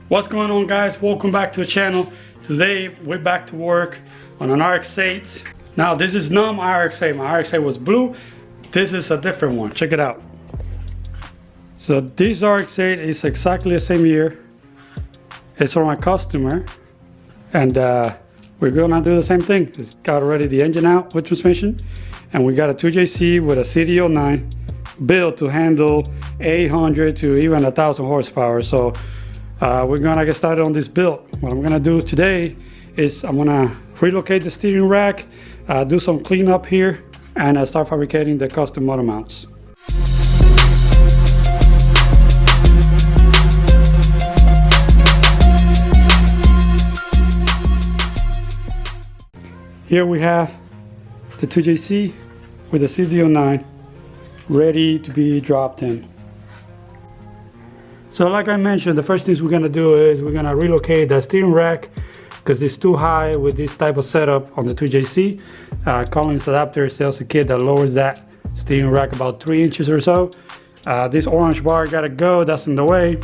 What's going on, guys? Welcome back to the channel. Today we're back to work on an RX8. Now this is not my RX8. My RX8 was blue. This is a different one. Check it out. So this RX8 is exactly the same year. It's from my customer, and we're gonna do the same thing. Just got already the engine out with transmission, and we got a 2JZ with a CD09 built to handle 800 to even 1,000 horsepower. So we're gonna get started on this build. What I'm gonna do today is I'm gonna relocate the steering rack, do some cleanup here, and start fabricating the custom motor mounts. Here we have the 2JZ with the CD09 ready to be dropped in. So like I mentioned, the first things we're gonna do is we're gonna relocate the steering rack because it's too high with this type of setup on the 2JZ. Collins Adapter sells a kit that lowers that steering rack about 3 inches or so. This orange bar gotta go, that's in the way.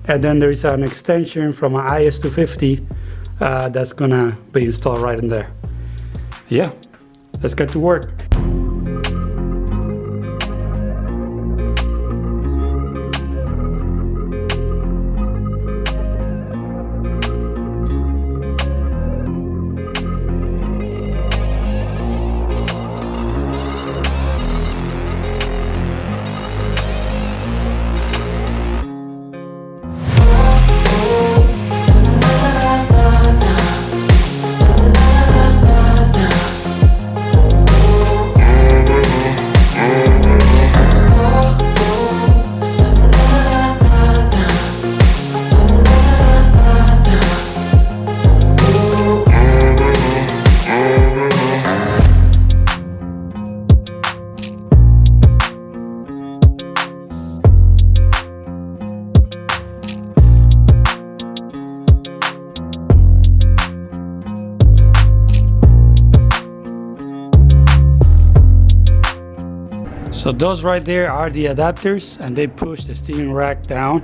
And then there is an extension from an IS250 that's gonna be installed right in there. Yeah, let's get to work. So those right there are the adapters, and they push the steering rack down.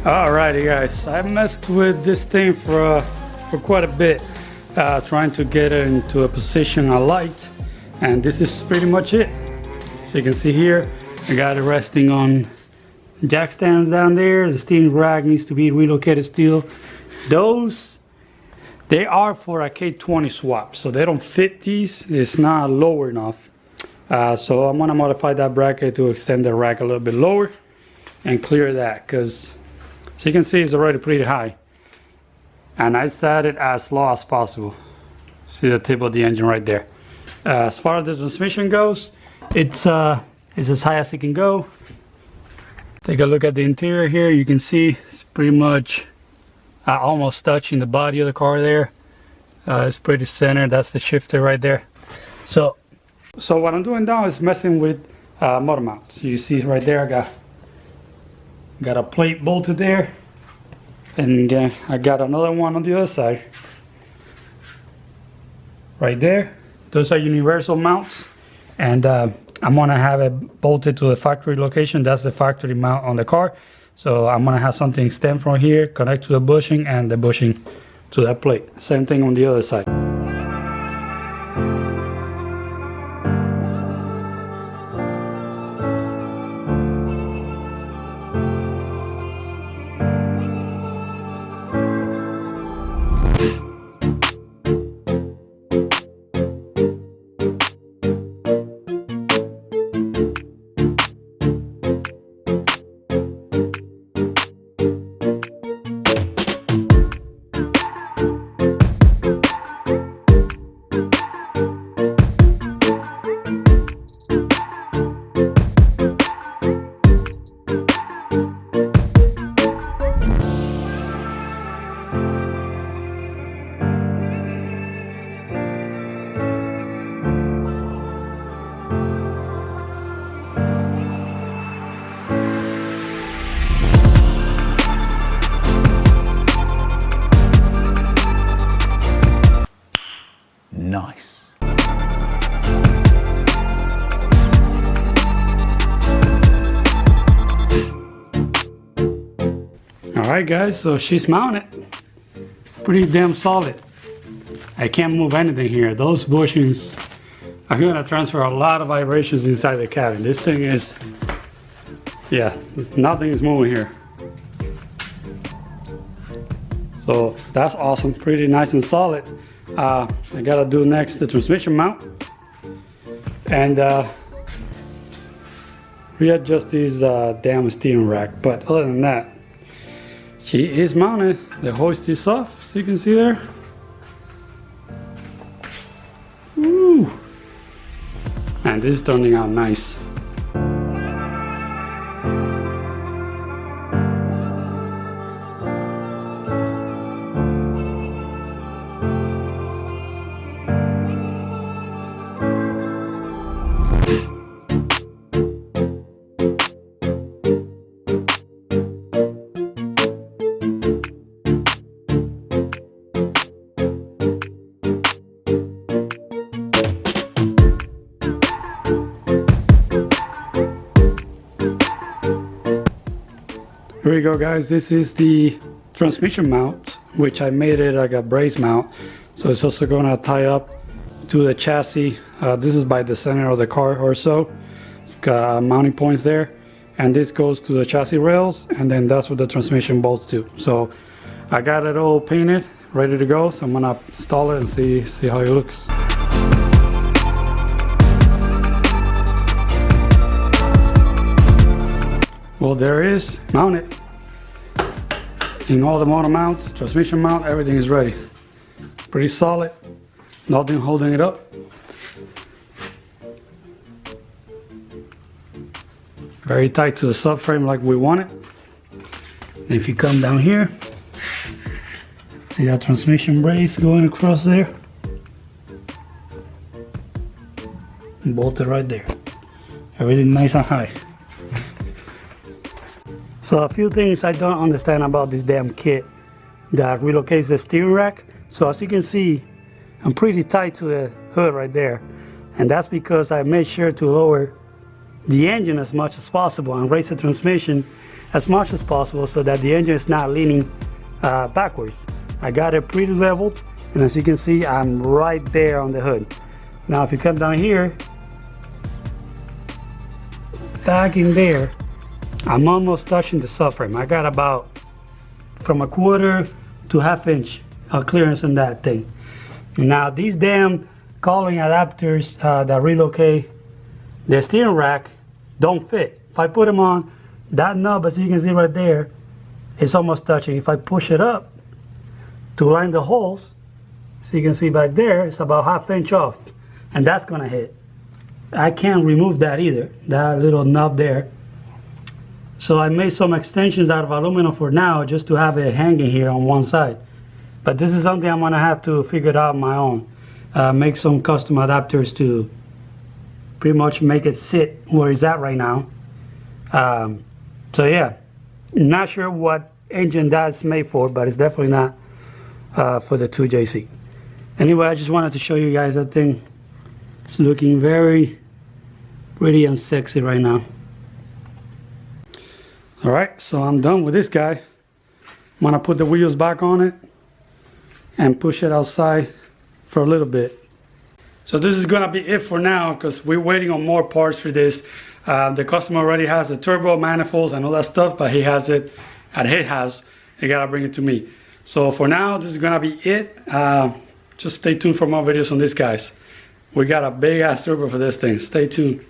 Alrighty guys, I messed with this thing for quite a bit, trying to get it into a position I liked, and this is pretty much it. So you can see here, I got it resting on jack stands down there. The steering rack needs to be relocated still. Those, they are for a K20 swap, so they don't fit these. It's not lower enough. So I'm gonna modify that bracket to extend the rack a little bit lower and clear that, because so you can see it's already pretty high, and I set it as low as possible. See the tip of the engine right there. As far as the transmission goes, it's as high as it can go. Take a look at the interior here. You can see it's pretty much almost touching the body of the car there. It's pretty centered. That's the shifter right there. So what I'm doing now is messing with motor mounts. You see right there, I got a plate bolted there, and I got another one on the other side right there. Those are universal mounts, and I'm gonna have it bolted to the factory location. That's the factory mount on the car. So I'm gonna have something extend from here, connect to the bushing, and the bushing to that plate. Same thing on the other side. Alright guys, so she's mounted. Pretty damn solid. I can't move anything here. Those bushings are gonna transfer a lot of vibrations inside the cabin. This thing is, yeah, nothing is moving here. So that's awesome, pretty nice and solid. I gotta do next the transmission mount and readjust these damn steering rack. But other than that, she is mounted. The hoist is off, so you can see there. Woo! And this is turning out nice. Here we go guys, this is the transmission mount, which I made it like a brace mount. So it's also going to tie up to the chassis. This is by the center of the car or so. It's got mounting points there. And this goes to the chassis rails, and then that's what the transmission bolts to. So I got it all painted, ready to go. So I'm going to install it and see how it looks. Well, there it is, mounted. In all the motor mounts, transmission mount, everything is ready. Pretty solid, nothing holding it up. Very tight to the subframe like we want it. And if you come down here, see that transmission brace going across there? Bolted right there. Everything nice and high. So a few things I don't understand about this damn kit that relocates the steering rack. So as you can see, I'm pretty tight to the hood right there. And that's because I made sure to lower the engine as much as possible and raise the transmission as much as possible so that the engine is not leaning backwards. I got it pretty leveled, and as you can see, I'm right there on the hood. Now if you come down here, back in there, I'm almost touching the subframe. I got about from 1/4 to 1/2 inch clearance on that thing. Now these damn cowling adapters that relocate the steering rack don't fit. If I put them on, that knob, as you can see right there, is almost touching. If I push it up to line the holes, so you can see back there, it's about 1/2 inch off, and that's gonna hit. I can't remove that either, that little knob there. So I made some extensions out of aluminum for now, just to have it hanging here on one side. But this is something I'm gonna have to figure it out on my own. Make some custom adapters to pretty much make it sit where it's at right now. So yeah, not sure what engine that's made for, but it's definitely not for the 2JZ. Anyway, I just wanted to show you guys that thing. It's looking very pretty and sexy right now. All right, so I'm done with this guy. I'm gonna put the wheels back on it and push it outside for a little bit. So this is gonna be it for now, because we're waiting on more parts for this. The customer already has the turbo manifolds and all that stuff, but he has it at his house. He gotta bring it to me. So for now, this is gonna be it. Just stay tuned for more videos on this, guys. We got a big ass turbo for this thing. Stay tuned.